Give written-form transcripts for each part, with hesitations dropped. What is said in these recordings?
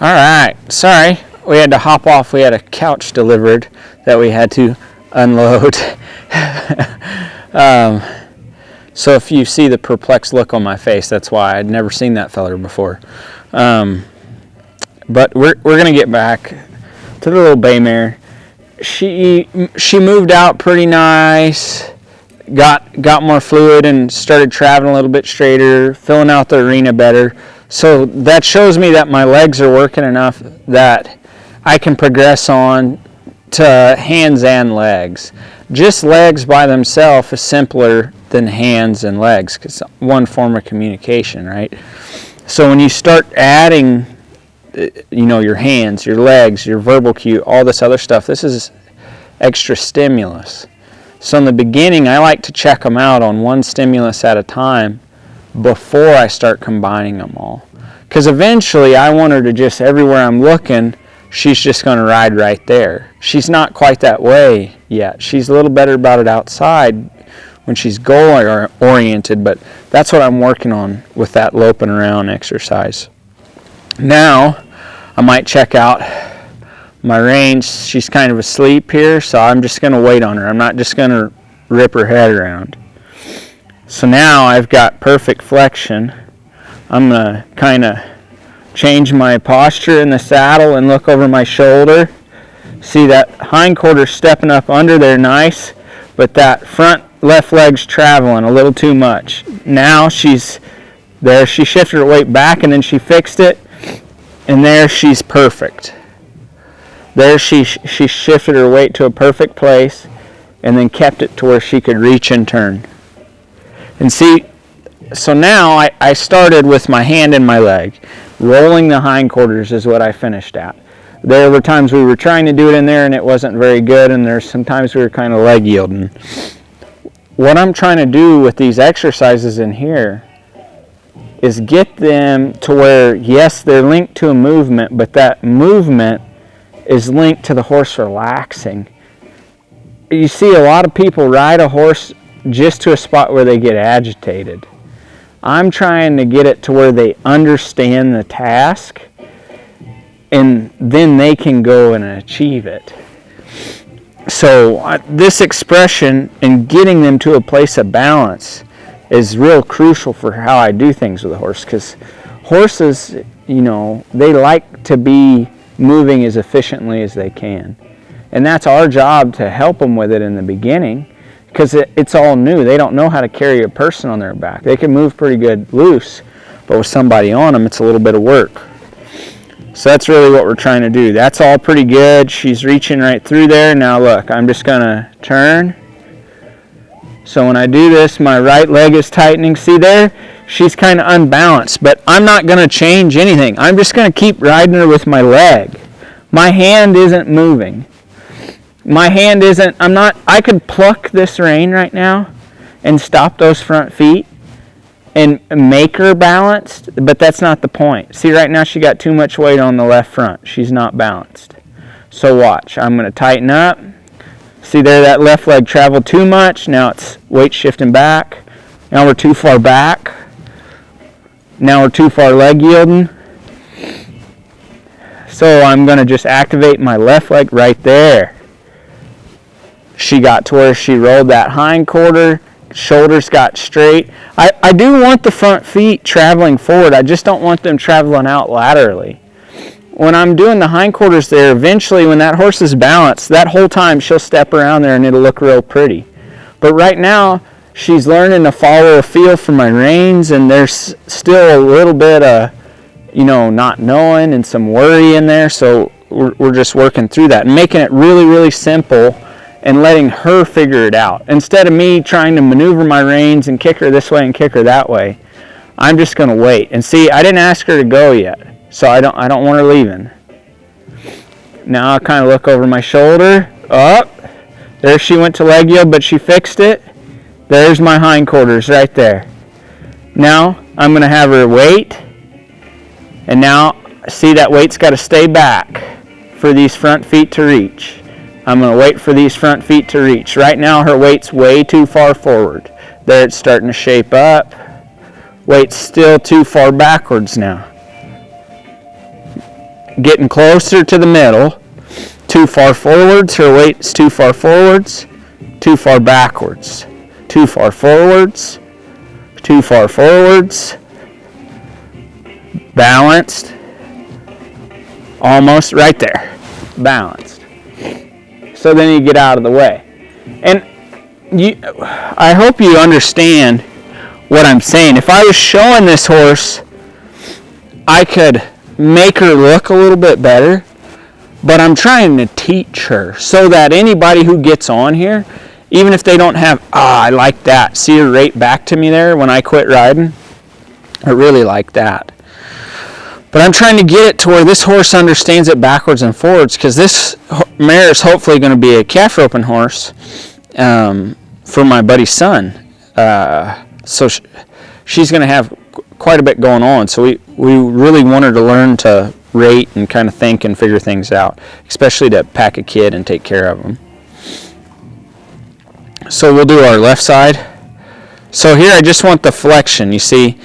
All right, sorry, we had to hop off. We had a couch delivered that we had to unload. So if you see the perplexed look on my face, that's why. I'd never seen that feller before. But we're gonna get back to the little bay mare. She moved out pretty nice. Got more fluid and started traveling a little bit straighter, filling out the arena better. So that shows me that my legs are working enough that I can progress on to hands and legs. Just legs by themselves is simpler than hands and legs because it's one form of communication, right? So when you start adding, your hands, your legs, your verbal cue, all this other stuff, this is extra stimulus. So in the beginning, I like to check them out on one stimulus at a time before I start combining them all. Because eventually I want her to just, everywhere I'm looking, she's just going to ride right there. She's not quite that way yet. She's a little better about it outside when she's goal oriented, but that's what I'm working on with that loping around exercise. Now, I might check out my range. She's kind of asleep here, so I'm just going to wait on her. I'm not just going to rip her head around. So now I've got perfect flexion. I'm going to kind of change my posture in the saddle and look over my shoulder. See that hindquarters stepping up under there nice, but that front left leg's traveling a little too much. Now she's there. She shifted her weight back and then she fixed it, and there she's perfect. There she shifted her weight to a perfect place and then kept it to where she could reach and turn. And see, so now I started with my hand and my leg. Rolling the hindquarters is what I finished at. There were times we were trying to do it in there and it wasn't very good, and there's sometimes we were kind of leg yielding. What I'm trying to do with these exercises in here is get them to where, yes, they're linked to a movement, but that movement is linked to the horse relaxing. You see a lot of people ride a horse just to a spot where they get agitated. I'm trying to get it to where they understand the task and then they can go and achieve it. So this expression and getting them to a place of balance is real crucial for how I do things with a horse, because horses, they like to be moving as efficiently as they can. And that's our job to help them with it in the beginning, because it's all new. They don't know how to carry a person on their back. They can move pretty good loose, but with somebody on them, it's a little bit of work. So that's really what we're trying to do. That's all pretty good. She's reaching right through there. Now look, I'm just going to turn. So when I do this, my right leg is tightening. See there? She's kind of unbalanced, but I'm not going to change anything. I'm just going to keep riding her with my leg. My hand isn't moving. I could pluck this rein right now and stop those front feet and make her balanced, but that's not the point. See, right now she got too much weight on the left front. She's not balanced. So watch, I'm going to tighten up. See there, that left leg traveled too much. Now it's weight shifting back. Now we're too far back. Now we're too far leg yielding. So I'm going to just activate my left leg right there. She got to where she rolled that hind quarter. Shoulders got straight. I do want the front feet traveling forward. I just don't want them traveling out laterally. When I'm doing the hindquarters there, eventually when that horse is balanced, that whole time she'll step around there and it'll look real pretty. But right now, she's learning to follow a feel for my reins, and there's still a little bit of, not knowing and some worry in there. So we're just working through that and making it really, really simple and letting her figure it out. Instead of me trying to maneuver my reins and kick her this way and kick her that way, I'm just going to wait. And see, I didn't ask her to go yet, so I don't want her leaving. Now I'll kind of look over my shoulder. Up. There she went to leg yield, but she fixed it. There's my hindquarters right there. Now I'm going to have her wait. And now, see, that weight's got to stay back for these front feet to reach. I'm going to wait for these front feet to reach. Right now her weight's way too far forward. There it's starting to shape up. Weight's still too far backwards now. getting closer to the middle. Too far forwards, her weight's too far forwards, too far backwards. Too far forwards, too far forwards. Balanced. Almost right there. Balanced. So then you get out of the way. And I hope you understand what I'm saying. If I was showing this horse, I could make her look a little bit better, but I'm trying to teach her so that anybody who gets on here, even if they don't have, I like that. See her right back to me there when I quit riding? I really like that. But I'm trying to get it to where this horse understands it backwards and forwards, because this mare is hopefully going to be a calf roping horse for my buddy's son. So she's going to have quite a bit going on. So we really want her to learn to rate and kind of think and figure things out, especially to pack a kid and take care of them. So we'll do our left side. So here I just want the flexion. You see,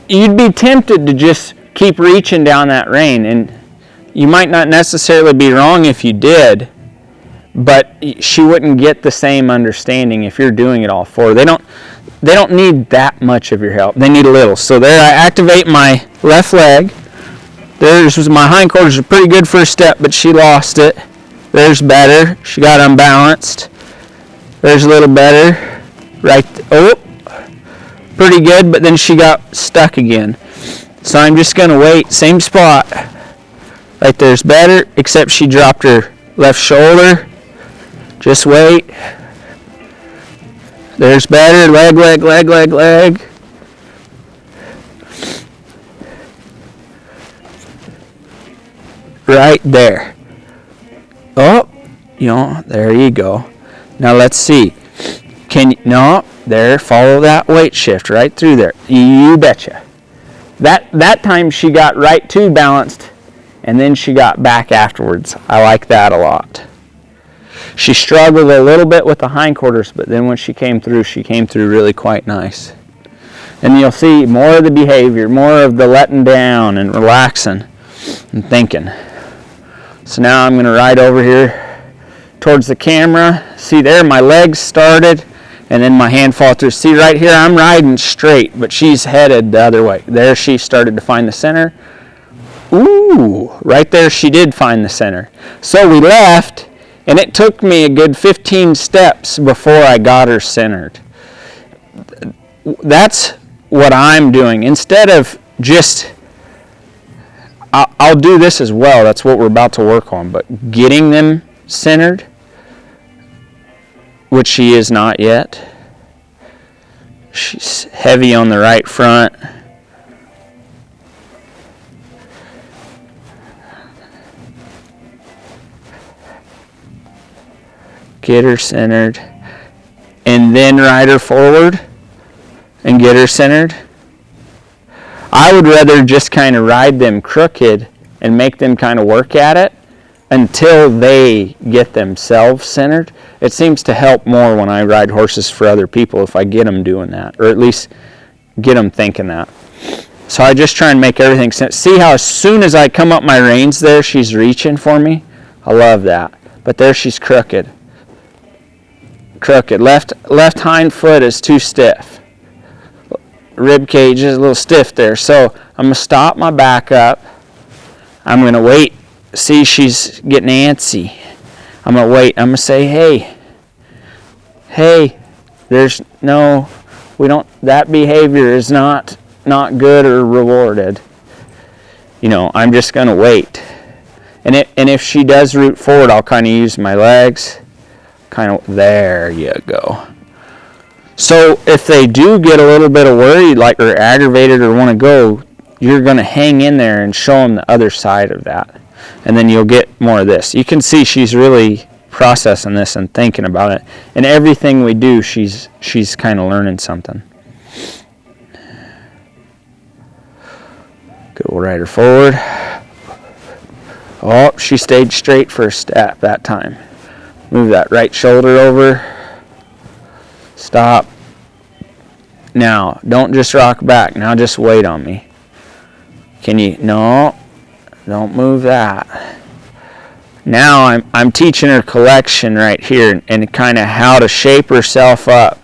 you'd be tempted to just keep reaching down that rein, and you might not necessarily be wrong if you did, but she wouldn't get the same understanding if you're doing it all for her. They don't need that much of your help. They need a little. So there I activate my left leg. There's my hindquarters are pretty good for a step, but she lost it. There's better. She got unbalanced. There's a little better. Right. Oh, pretty good, but then she got stuck again. So I'm just going to wait. Same spot. Right there's better, except she dropped her left shoulder. Just wait. There's better. Leg, leg, leg, leg, leg. Right there. Oh, there you go. Now let's see. No, there, follow that weight shift right through there. You betcha. That time she got right to balanced, and then she got back afterwards. I like that a lot. She struggled a little bit with the hindquarters, but then when she came through really quite nice. And you'll see more of the behavior, more of the letting down and relaxing and thinking. So now I'm going to ride over here towards the camera. See there, my legs started, and then my hand fall through. See right here, I'm riding straight, but she's headed the other way. There she started to find the center. Ooh, right there she did find the center. So we left, and it took me a good 15 steps before I got her centered. That's what I'm doing. Instead of just, I'll do this as well. That's what we're about to work on. But getting them centered, which she is not yet. She's heavy on the right front. Get her centered. And then ride her forward and get her centered. I would rather just kind of ride them crooked and make them kind of work at it until they get themselves centered. It seems to help more when I ride horses for other people if I get them doing that, or at least get them thinking that. So I just try and make everything sense. See how as soon as I come up my reins there, she's reaching for me? I love that. But there she's crooked. Crooked. Left hind foot is too stiff. Rib cage is a little stiff there. So I'm going to stop my back up. I'm going to wait. See, she's getting antsy. I'm going to wait. I'm going to say, hey, there's no, that behavior is not good or rewarded. I'm just going to wait. And if she does root forward, I'll kind of use my legs. There you go. So if they do get a little bit of worried, or aggravated or want to go, you're going to hang in there and show them the other side of that. And then you'll get more of this. You can see she's really processing this and thinking about it. And everything we do, she's kind of learning something. Go right her forward. Oh, she stayed straight for a step that time. Move that right shoulder over. Stop. Now, don't just rock back. Now just wait on me. Can you? No. Don't move that. Now I'm teaching her collection right here and kind of how to shape herself up,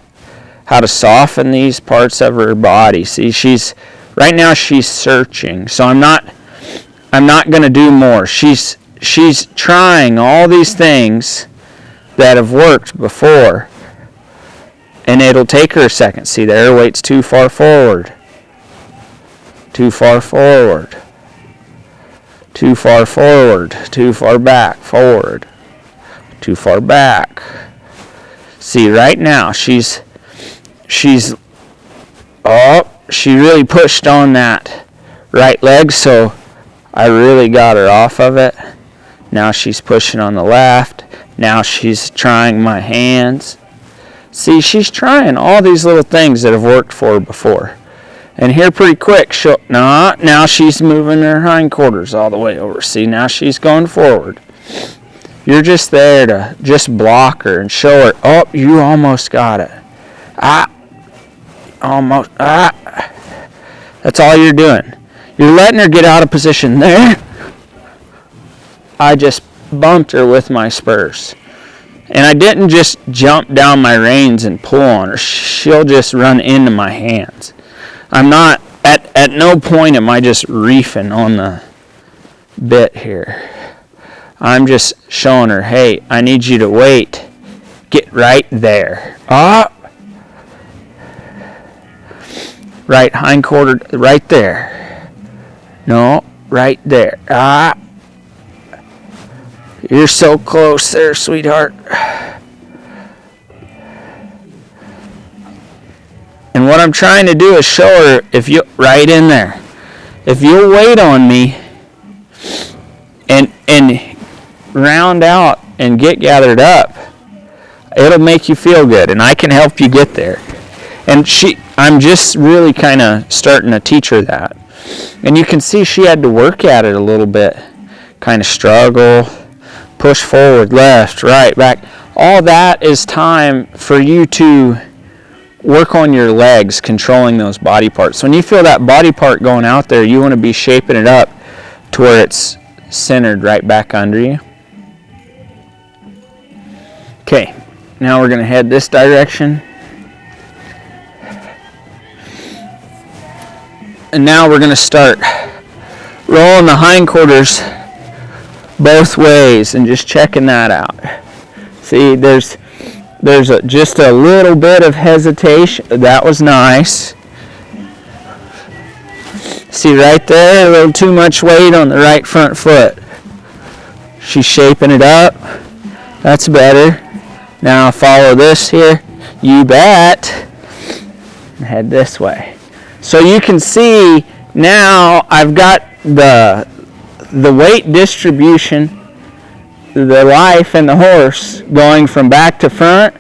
how to soften these parts of her body. See, right now she's searching. So I'm not going to do more. She's trying all these things that have worked before. And it'll take her a second. See, the air weight's too far forward. Too far forward. Too far forward. Too far back. Forward. Too far back. See, right now, she really pushed on that right leg, so I really got her off of it. Now she's pushing on the left. Now she's trying my hands. See, she's trying all these little things that have worked for her before. And here pretty quick, now she's moving her hindquarters all the way over. See, now she's going forward. You're just there to just block her and show her, oh, you almost got it. Almost. That's all you're doing. You're letting her get out of position there. I just bumped her with my spurs. And I didn't just jump down my reins and pull on her. She'll just run into my hands. I'm not, at no point am I just reefing on the bit here. I'm just showing her, hey, I need you to wait. Get right there. Right hindquarter, right there. No, right there. You're so close there, sweetheart. And what I'm trying to do is show her, right in there. If you'll wait on me and round out and get gathered up, it'll make you feel good, and I can help you get there. And I'm just really kind of starting to teach her that. And you can see she had to work at it a little bit, kind of struggle, push forward, left, right, back. All that is time for you to work on your legs, controlling those body parts. When you feel that body part going out there, you want to be shaping it up to where it's centered right back under you. Okay, now we're going to head this direction. And now we're going to start rolling the hindquarters both ways and just checking that out. See, there's just a little bit of hesitation. That was nice. See right there, a little too much weight on the right front foot. She's shaping it up. That's better. Now follow this here. You bet. Head this way. So you can see now I've got the weight distribution, the life and the horse going from back to front,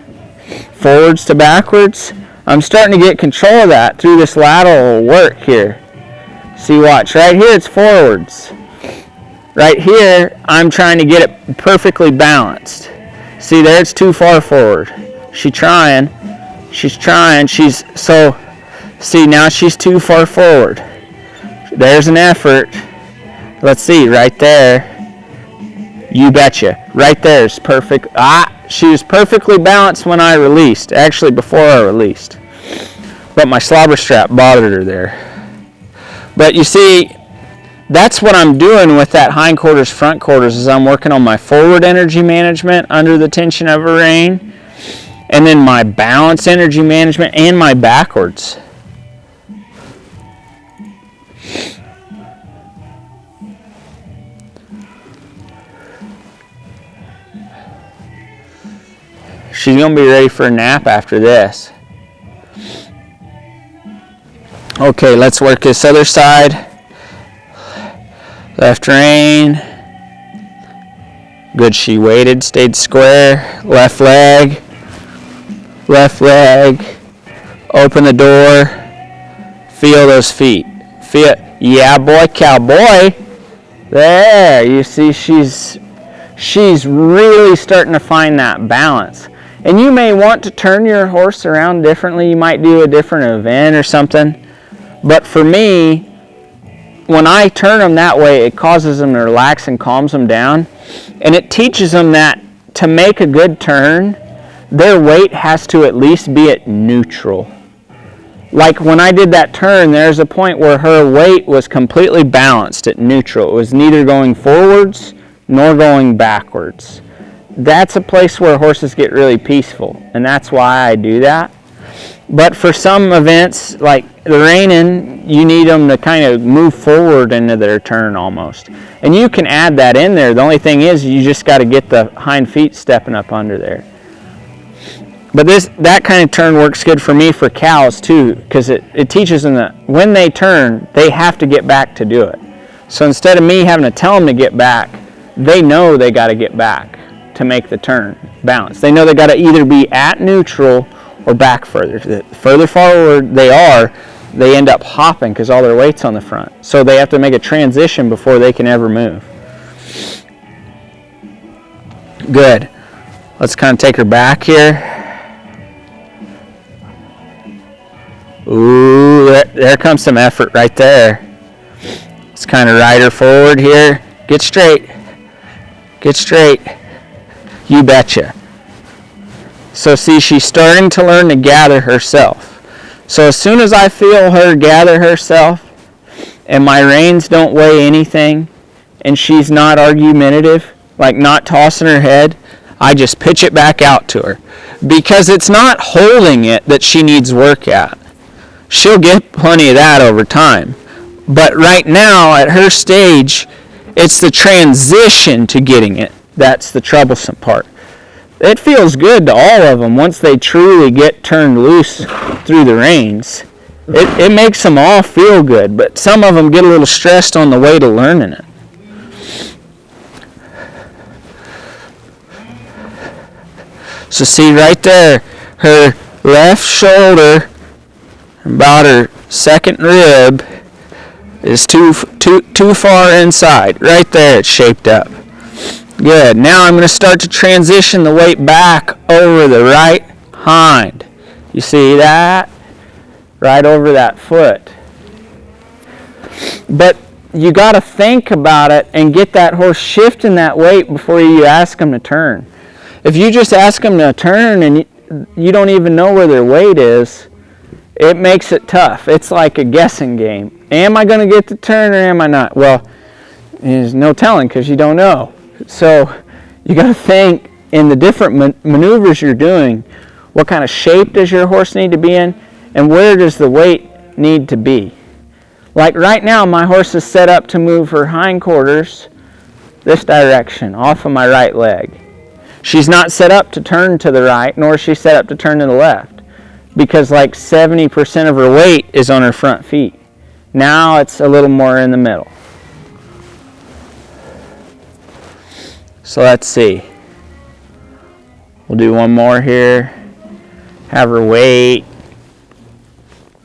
forwards to backwards. I'm starting to get control of that through this lateral work here. See, watch, right here it's forwards. Right here, I'm trying to get it perfectly balanced. See, there it's too far forward. She's trying, see, now she's too far forward. There's an effort. Let's see, right there. You betcha. Right there is perfect. She was perfectly balanced when I released. Actually, before I released. But my slobber strap bothered her there. But you see, that's what I'm doing with that hindquarters, front quarters, is I'm working on my forward energy management under the tension of a rein, and then my balance energy management and my backwards. She's going to be ready for a nap after this. Okay, let's work this other side. Left rein. Good, she waited, stayed square. Left leg. Left leg. Open the door. Feel those feet. Feel, yeah, boy, cowboy. There, you see she's really starting to find that balance. And you may want to turn your horse around differently. You might do a different event or something. But for me, when I turn them that way, it causes them to relax and calms them down. And it teaches them that to make a good turn, their weight has to at least be at neutral. Like when I did that turn, there's a point where her weight was completely balanced at neutral. It was neither going forwards nor going backwards. That's a place where horses get really peaceful, and that's why I do that. But for some events, like the reining, you need them to kind of move forward into their turn almost. And you can add that in there. The only thing is you just got to get the hind feet stepping up under there. But that kind of turn works good for me for cows too, because it teaches them that when they turn, they have to get back to do it. So instead of me having to tell them to get back, they know they got to get back to make the turn balance. They know they got to either be at neutral or back further. The further forward they are, they end up hopping because all their weight's on the front. So they have to make a transition before they can ever move. Good. Let's kind of take her back here. Ooh, there comes some effort right there. Let's kind of ride her forward here. Get straight. Get straight. You betcha. So see, she's starting to learn to gather herself. So as soon as I feel her gather herself and my reins don't weigh anything and she's not argumentative, like not tossing her head, I just pitch it back out to her. Because it's not holding it that she needs work at. She'll get plenty of that over time. But right now, at her stage, it's the transition to getting it that's the troublesome part. It feels good to all of them once they truly get turned loose through the reins. It makes them all feel good, but some of them get a little stressed on the way to learning it. So see right there, her left shoulder, about her second rib, is too far inside. Right there it's shaped up. Good. Now I'm going to start to transition the weight back over the right hind. You see that? Right over that foot. But you got to think about it and get that horse shifting that weight before you ask them to turn. If you just ask them to turn and you don't even know where their weight is, it makes it tough. It's like a guessing game. Am I going to get the turn or am I not? Well, there's no telling because you don't know. So you got to think in the different maneuvers you're doing, what kind of shape does your horse need to be in and where does the weight need to be? Like right now, my horse is set up to move her hindquarters this direction off of my right leg. She's not set up to turn to the right, nor is she set up to turn to the left, because like 70% of her weight is on her front feet. Now it's a little more in the middle. So let's see. We'll do one more here. Have her wait.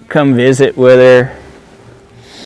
Come visit with her.